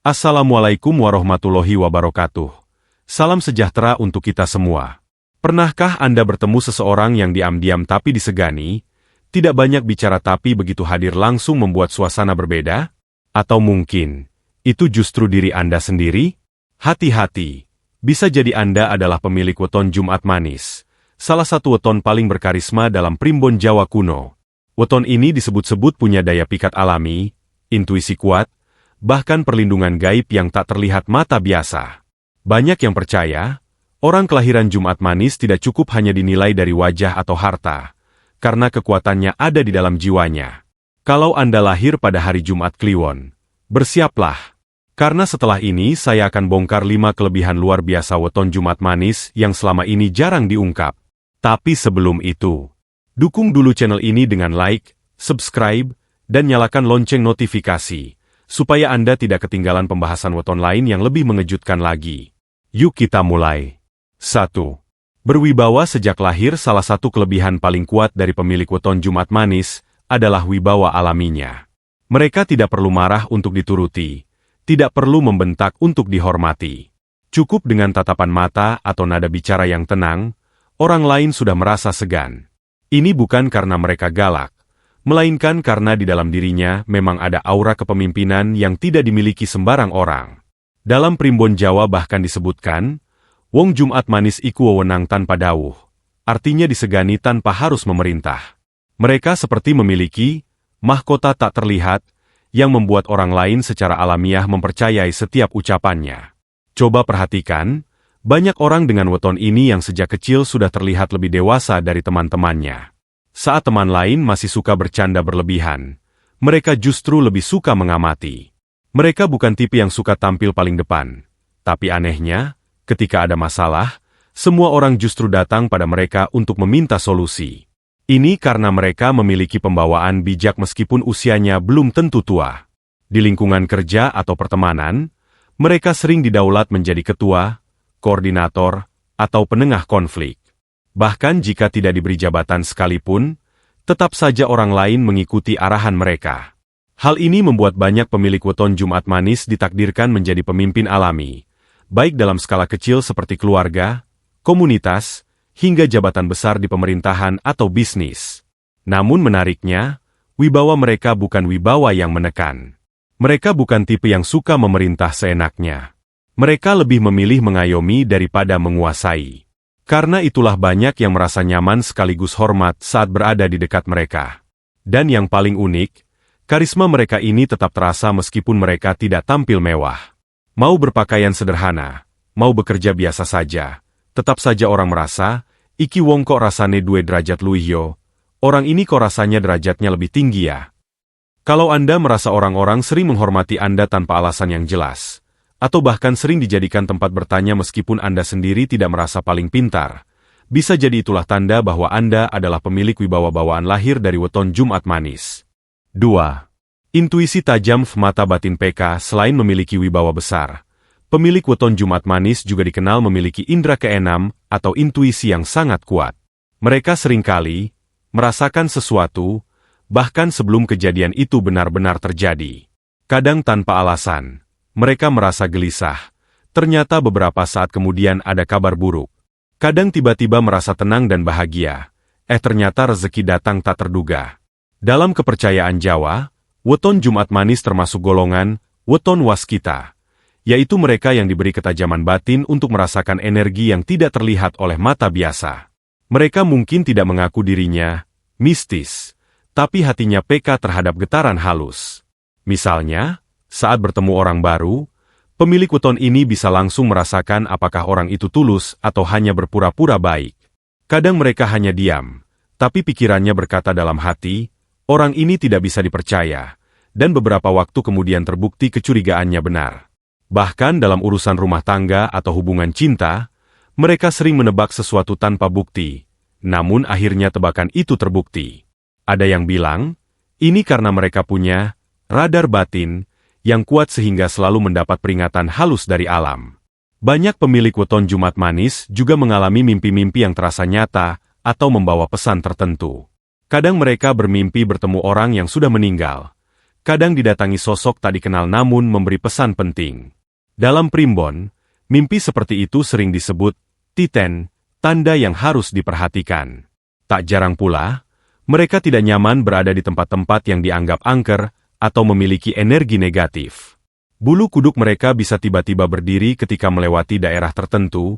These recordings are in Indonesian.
Assalamualaikum warahmatullahi wabarakatuh. Salam sejahtera untuk kita semua. Pernahkah Anda bertemu seseorang yang diam-diam tapi disegani, tidak banyak bicara tapi begitu hadir langsung membuat suasana berbeda? Atau mungkin, itu justru diri Anda sendiri? Hati-hati, bisa jadi Anda adalah pemilik weton Jumat Manis, salah satu weton paling berkarisma dalam primbon Jawa kuno. Weton ini disebut-sebut punya daya pikat alami, intuisi kuat, bahkan perlindungan gaib yang tak terlihat mata biasa. Banyak yang percaya, orang kelahiran Jumat Manis tidak cukup hanya dinilai dari wajah atau harta, karena kekuatannya ada di dalam jiwanya. Kalau Anda lahir pada hari Jumat Kliwon, bersiaplah. Karena setelah ini saya akan bongkar 5 kelebihan luar biasa weton Jumat Manis yang selama ini jarang diungkap. Tapi sebelum itu, dukung dulu channel ini dengan like, subscribe, dan nyalakan lonceng notifikasi, supaya Anda tidak ketinggalan pembahasan weton lain yang lebih mengejutkan lagi. Yuk kita mulai. 1. Berwibawa sejak lahir. Salah satu kelebihan paling kuat dari pemilik weton Jumat Manis adalah wibawa alaminya. Mereka tidak perlu marah untuk dituruti, tidak perlu membentak untuk dihormati. Cukup dengan tatapan mata atau nada bicara yang tenang, orang lain sudah merasa segan. Ini bukan karena mereka galak, melainkan karena di dalam dirinya memang ada aura kepemimpinan yang tidak dimiliki sembarang orang. Dalam primbon Jawa bahkan disebutkan, Wong Jumat Manis iku wewenang tanpa dawuh, artinya disegani tanpa harus memerintah. Mereka seperti memiliki mahkota tak terlihat yang membuat orang lain secara alamiah mempercayai setiap ucapannya. Coba perhatikan, banyak orang dengan weton ini yang sejak kecil sudah terlihat lebih dewasa dari teman-temannya. Saat teman lain masih suka bercanda berlebihan, mereka justru lebih suka mengamati. Mereka bukan tipe yang suka tampil paling depan. Tapi anehnya, ketika ada masalah, semua orang justru datang pada mereka untuk meminta solusi. Ini karena mereka memiliki pembawaan bijak meskipun usianya belum tentu tua. Di lingkungan kerja atau pertemanan, mereka sering didaulat menjadi ketua, koordinator, atau penengah konflik. Bahkan jika tidak diberi jabatan sekalipun, tetap saja orang lain mengikuti arahan mereka. Hal ini membuat banyak pemilik weton Jumat Manis ditakdirkan menjadi pemimpin alami, baik dalam skala kecil seperti keluarga, komunitas, hingga jabatan besar di pemerintahan atau bisnis. Namun menariknya, wibawa mereka bukan wibawa yang menekan. Mereka bukan tipe yang suka memerintah seenaknya. Mereka lebih memilih mengayomi daripada menguasai. Karena itulah banyak yang merasa nyaman sekaligus hormat saat berada di dekat mereka. Dan yang paling unik, karisma mereka ini tetap terasa meskipun mereka tidak tampil mewah. Mau berpakaian sederhana, mau bekerja biasa saja, tetap saja orang merasa, iki wong kok rasane duwe derajat luwih yo, orang ini kok rasanya derajatnya lebih tinggi ya. Kalau Anda merasa orang-orang sering menghormati Anda tanpa alasan yang jelas, atau bahkan sering dijadikan tempat bertanya meskipun Anda sendiri tidak merasa paling pintar, bisa jadi itulah tanda bahwa Anda adalah pemilik wibawa bawaan lahir dari weton Jumat Manis. 2. Intuisi tajam mata batin PK. Selain memiliki wibawa besar, pemilik weton Jumat Manis juga dikenal memiliki indera keenam atau intuisi yang sangat kuat. Mereka seringkali merasakan sesuatu, bahkan sebelum kejadian itu benar-benar terjadi. Kadang tanpa alasan. Mereka merasa gelisah, ternyata beberapa saat kemudian ada kabar buruk. Kadang tiba-tiba merasa tenang dan bahagia, ternyata rezeki datang tak terduga. Dalam kepercayaan Jawa, weton Jumat Manis termasuk golongan weton waskita, yaitu mereka yang diberi ketajaman batin untuk merasakan energi yang tidak terlihat oleh mata biasa. Mereka mungkin tidak mengaku dirinya mistis, tapi hatinya peka terhadap getaran halus. Misalnya, saat bertemu orang baru, pemilik weton ini bisa langsung merasakan apakah orang itu tulus atau hanya berpura-pura baik. Kadang mereka hanya diam, tapi pikirannya berkata dalam hati, orang ini tidak bisa dipercaya, dan beberapa waktu kemudian terbukti kecurigaannya benar. Bahkan dalam urusan rumah tangga atau hubungan cinta, mereka sering menebak sesuatu tanpa bukti, namun akhirnya tebakan itu terbukti. Ada yang bilang, ini karena mereka punya radar batin yang kuat sehingga selalu mendapat peringatan halus dari alam. Banyak pemilik weton Jumat Manis juga mengalami mimpi-mimpi yang terasa nyata atau membawa pesan tertentu. Kadang mereka bermimpi bertemu orang yang sudah meninggal. kadang didatangi sosok tak dikenal namun memberi pesan penting. Dalam primbon, mimpi seperti itu sering disebut titen, tanda yang harus diperhatikan. Tak jarang pula, mereka tidak nyaman berada di tempat-tempat yang dianggap angker atau memiliki energi negatif. Bulu kuduk mereka bisa tiba-tiba berdiri ketika melewati daerah tertentu,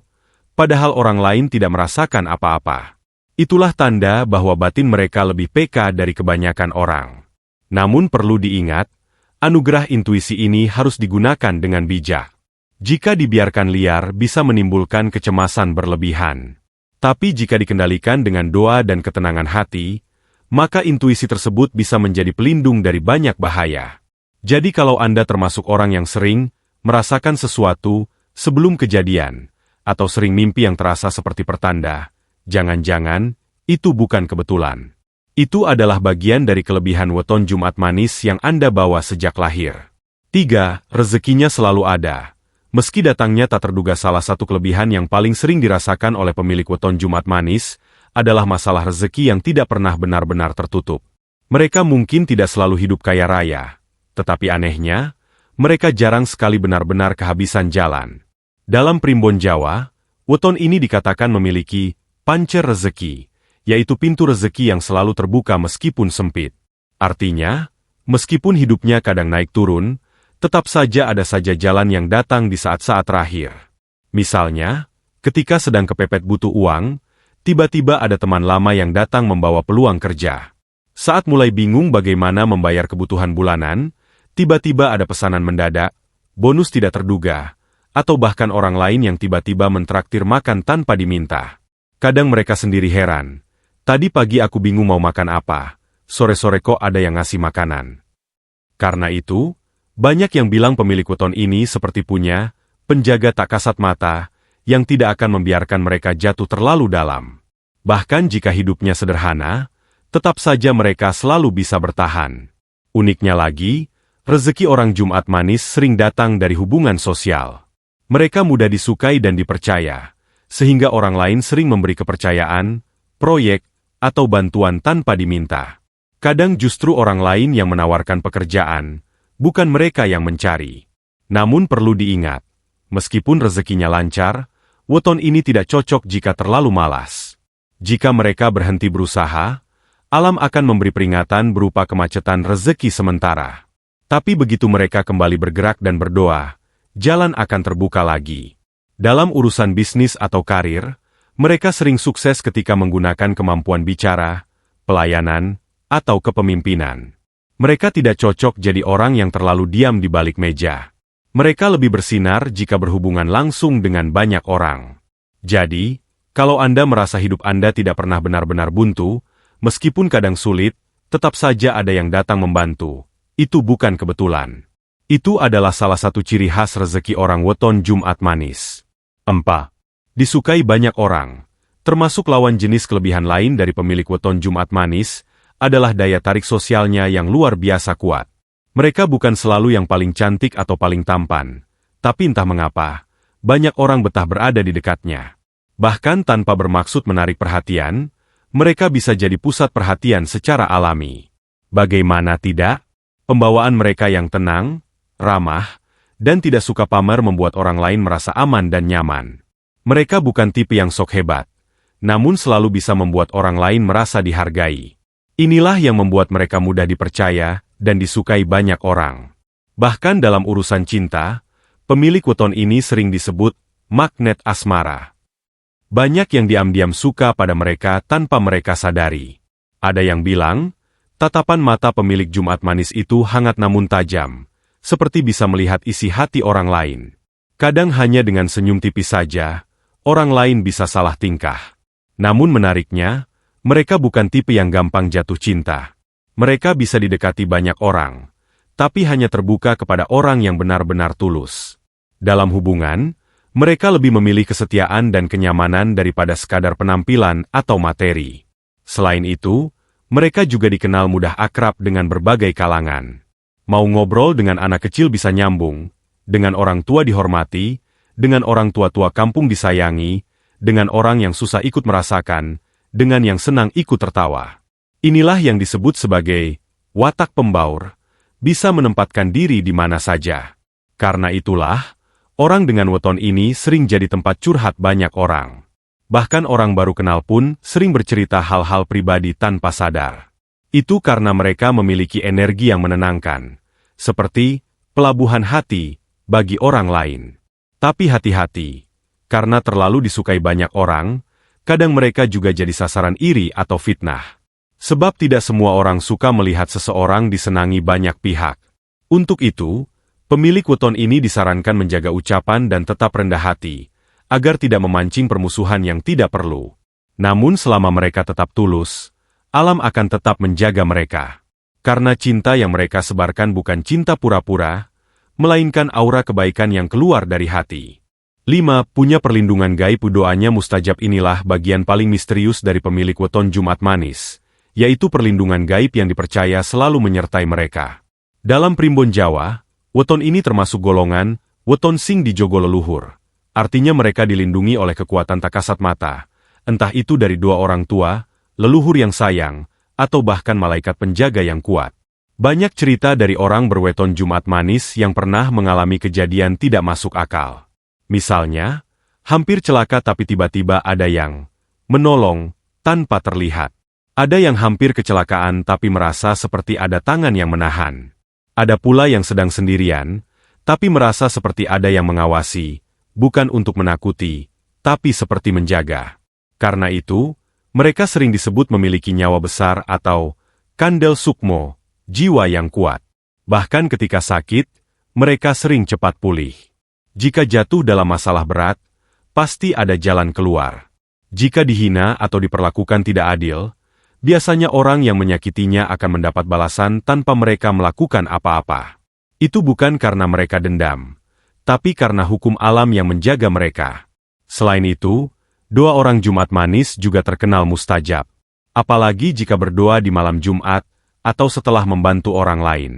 padahal orang lain tidak merasakan apa-apa. Itulah tanda bahwa batin mereka lebih peka dari kebanyakan orang. Namun perlu diingat, anugerah intuisi ini harus digunakan dengan bijak. Jika dibiarkan liar bisa menimbulkan kecemasan berlebihan. Tapi jika dikendalikan dengan doa dan ketenangan hati, maka intuisi tersebut bisa menjadi pelindung dari banyak bahaya. Jadi kalau Anda termasuk orang yang sering merasakan sesuatu sebelum kejadian, atau sering mimpi yang terasa seperti pertanda, jangan-jangan itu bukan kebetulan. Itu adalah bagian dari kelebihan weton Jumat manis yang Anda bawa sejak lahir. 3. Rezekinya selalu ada. Meski datangnya tak terduga, salah satu kelebihan yang paling sering dirasakan oleh pemilik weton Jumat manis adalah masalah rezeki yang tidak pernah benar-benar tertutup. Mereka mungkin tidak selalu hidup kaya raya. Tetapi anehnya, mereka jarang sekali benar-benar kehabisan jalan. Dalam primbon Jawa, weton ini dikatakan memiliki pancer rezeki, yaitu pintu rezeki yang selalu terbuka meskipun sempit. Artinya, meskipun hidupnya kadang naik turun, tetap saja ada saja jalan yang datang di saat-saat terakhir. Misalnya, ketika sedang kepepet butuh uang, tiba-tiba ada teman lama yang datang membawa peluang kerja. Saat mulai bingung bagaimana membayar kebutuhan bulanan, tiba-tiba ada pesanan mendadak, bonus tidak terduga, atau bahkan orang lain yang tiba-tiba mentraktir makan tanpa diminta. Kadang mereka sendiri heran. Tadi pagi aku bingung mau makan apa, sore-sore kok ada yang ngasih makanan. Karena itu, banyak yang bilang pemilik weton ini seperti punya penjaga tak kasat mata, yang tidak akan membiarkan mereka jatuh terlalu dalam. Bahkan jika hidupnya sederhana, tetap saja mereka selalu bisa bertahan. Uniknya lagi, rezeki orang Jumat manis sering datang dari hubungan sosial. Mereka mudah disukai dan dipercaya, sehingga orang lain sering memberi kepercayaan, proyek, atau bantuan tanpa diminta. Kadang justru orang lain yang menawarkan pekerjaan, bukan mereka yang mencari. Namun perlu diingat, meskipun rezekinya lancar, weton ini tidak cocok jika terlalu malas. Jika mereka berhenti berusaha, alam akan memberi peringatan berupa kemacetan rezeki sementara. Tapi begitu mereka kembali bergerak dan berdoa, jalan akan terbuka lagi. Dalam urusan bisnis atau karir, mereka sering sukses ketika menggunakan kemampuan bicara, pelayanan, atau kepemimpinan. Mereka tidak cocok jadi orang yang terlalu diam di balik meja. Mereka lebih bersinar jika berhubungan langsung dengan banyak orang. Jadi, kalau Anda merasa hidup Anda tidak pernah benar-benar buntu, meskipun kadang sulit, tetap saja ada yang datang membantu. Itu bukan kebetulan. Itu adalah salah satu ciri khas rezeki orang weton Jumat manis. 4. Disukai banyak orang. Termasuk lawan jenis kelebihan lain dari pemilik weton Jumat manis, adalah daya tarik sosialnya yang luar biasa kuat. Mereka bukan selalu yang paling cantik atau paling tampan, tapi entah mengapa, banyak orang betah berada di dekatnya. Bahkan tanpa bermaksud menarik perhatian, mereka bisa jadi pusat perhatian secara alami. Bagaimana tidak? Pembawaan mereka yang tenang, ramah, dan tidak suka pamer membuat orang lain merasa aman dan nyaman. Mereka bukan tipe yang sok hebat, namun selalu bisa membuat orang lain merasa dihargai. Inilah yang membuat mereka mudah dipercaya dan disukai banyak orang. Bahkan dalam urusan cinta, pemilik weton ini sering disebut magnet asmara. Banyak yang diam-diam suka pada mereka tanpa mereka sadari. Ada yang bilang, tatapan mata pemilik Jumat manis itu hangat namun tajam, seperti bisa melihat isi hati orang lain. Kadang hanya dengan senyum tipis saja, orang lain bisa salah tingkah. Namun menariknya, mereka bukan tipe yang gampang jatuh cinta. Mereka bisa didekati banyak orang, tapi hanya terbuka kepada orang yang benar-benar tulus. Dalam hubungan, mereka lebih memilih kesetiaan dan kenyamanan daripada sekadar penampilan atau materi. Selain itu, mereka juga dikenal mudah akrab dengan berbagai kalangan. Mau ngobrol dengan anak kecil bisa nyambung, dengan orang tua dihormati, dengan orang tua-tua kampung disayangi, dengan orang yang susah ikut merasakan, dengan yang senang ikut tertawa. Inilah yang disebut sebagai watak pembaur, bisa menempatkan diri di mana saja. Karena itulah, orang dengan weton ini sering jadi tempat curhat banyak orang. Bahkan orang baru kenal pun sering bercerita hal-hal pribadi tanpa sadar. Itu karena mereka memiliki energi yang menenangkan, seperti pelabuhan hati bagi orang lain. Tapi hati-hati, karena terlalu disukai banyak orang, kadang mereka juga jadi sasaran iri atau fitnah. Sebab tidak semua orang suka melihat seseorang disenangi banyak pihak. Untuk itu, pemilik weton ini disarankan menjaga ucapan dan tetap rendah hati, agar tidak memancing permusuhan yang tidak perlu. Namun selama mereka tetap tulus, alam akan tetap menjaga mereka. Karena cinta yang mereka sebarkan bukan cinta pura-pura, melainkan aura kebaikan yang keluar dari hati. 5. Punya perlindungan gaib. Doanya mustajab. Inilah bagian paling misterius dari pemilik weton Jumat Manis, yaitu perlindungan gaib yang dipercaya selalu menyertai mereka. Dalam primbon Jawa, weton ini termasuk golongan weton sing dijogo leluhur. Artinya mereka dilindungi oleh kekuatan tak kasat mata, entah itu dari dua orang tua, leluhur yang sayang, atau bahkan malaikat penjaga yang kuat. Banyak cerita dari orang berweton Jumat Manis yang pernah mengalami kejadian tidak masuk akal. Misalnya, hampir celaka tapi tiba-tiba ada yang menolong tanpa terlihat. Ada yang hampir kecelakaan tapi merasa seperti ada tangan yang menahan. Ada pula yang sedang sendirian, tapi merasa seperti ada yang mengawasi, bukan untuk menakuti, tapi seperti menjaga. Karena itu, mereka sering disebut memiliki nyawa besar atau kandel sukmo, jiwa yang kuat. Bahkan ketika sakit, mereka sering cepat pulih. Jika jatuh dalam masalah berat, pasti ada jalan keluar. Jika dihina atau diperlakukan tidak adil, biasanya orang yang menyakitinya akan mendapat balasan tanpa mereka melakukan apa-apa. Itu bukan karena mereka dendam, tapi karena hukum alam yang menjaga mereka. Selain itu, doa orang Jumat Manis juga terkenal mustajab. Apalagi jika berdoa di malam Jumat, atau setelah membantu orang lain.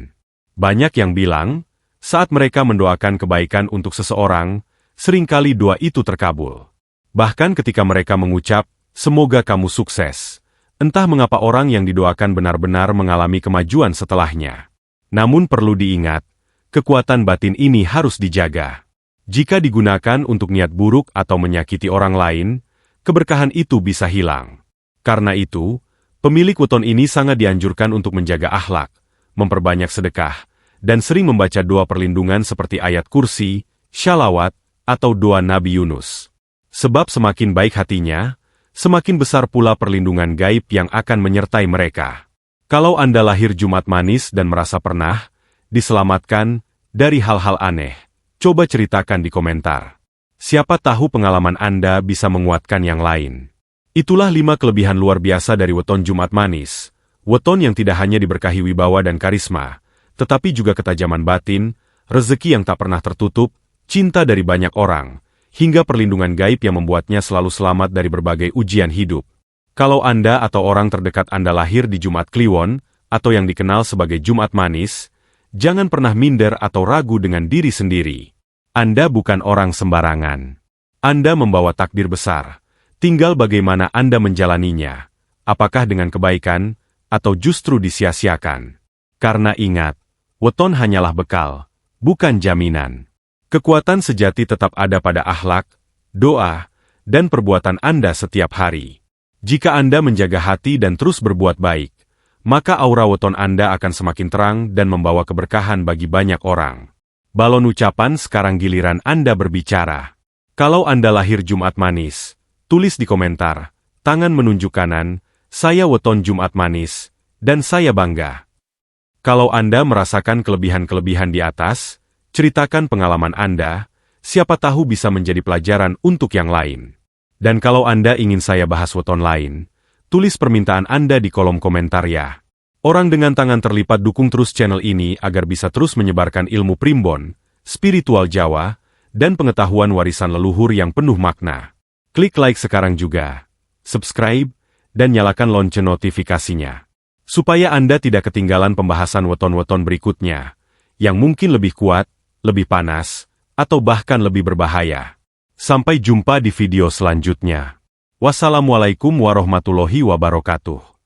Banyak yang bilang, saat mereka mendoakan kebaikan untuk seseorang, seringkali doa itu terkabul. Bahkan ketika mereka mengucap, semoga kamu sukses. Entah mengapa orang yang didoakan benar-benar mengalami kemajuan setelahnya. Namun perlu diingat, kekuatan batin ini harus dijaga. Jika digunakan untuk niat buruk atau menyakiti orang lain, keberkahan itu bisa hilang. Karena itu, pemilik weton ini sangat dianjurkan untuk menjaga akhlak, memperbanyak sedekah, dan sering membaca doa perlindungan seperti ayat kursi, syalawat, atau doa Nabi Yunus. Sebab semakin baik hatinya, semakin besar pula perlindungan gaib yang akan menyertai mereka. Kalau Anda lahir Jumat Manis dan merasa pernah diselamatkan dari hal-hal aneh, coba ceritakan di komentar. Siapa tahu pengalaman Anda bisa menguatkan yang lain. Itulah 5 kelebihan luar biasa dari weton Jumat Manis. Weton yang tidak hanya diberkahi wibawa dan karisma, tetapi juga ketajaman batin, rezeki yang tak pernah tertutup, cinta dari banyak orang, hingga perlindungan gaib yang membuatnya selalu selamat dari berbagai ujian hidup. Kalau Anda atau orang terdekat Anda lahir di Jumat Kliwon, atau yang dikenal sebagai Jumat Manis, jangan pernah minder atau ragu dengan diri sendiri. Anda bukan orang sembarangan. Anda membawa takdir besar. Tinggal bagaimana Anda menjalaninya. Apakah dengan kebaikan, atau justru disia-siakan. Karena ingat, weton hanyalah bekal, bukan jaminan. Kekuatan sejati tetap ada pada akhlak, doa, dan perbuatan Anda setiap hari. Jika Anda menjaga hati dan terus berbuat baik, maka aura weton Anda akan semakin terang dan membawa keberkahan bagi banyak orang. Balon ucapan, sekarang giliran Anda berbicara. Kalau Anda lahir Jumat Manis, tulis di komentar, tangan menunjuk kanan, saya weton Jumat Manis, dan saya bangga. Kalau Anda merasakan kelebihan-kelebihan di atas, ceritakan pengalaman Anda, siapa tahu bisa menjadi pelajaran untuk yang lain. Dan kalau Anda ingin saya bahas weton lain, tulis permintaan Anda di kolom komentar ya. Orang dengan tangan terlipat dukung terus channel ini agar bisa terus menyebarkan ilmu primbon, spiritual Jawa, dan pengetahuan warisan leluhur yang penuh makna. Klik like sekarang juga, subscribe, dan nyalakan lonceng notifikasinya. Supaya Anda tidak ketinggalan pembahasan weton-weton berikutnya, yang mungkin lebih kuat, lebih panas, atau bahkan lebih berbahaya. Sampai jumpa di video selanjutnya. Wassalamualaikum warahmatullahi wabarakatuh.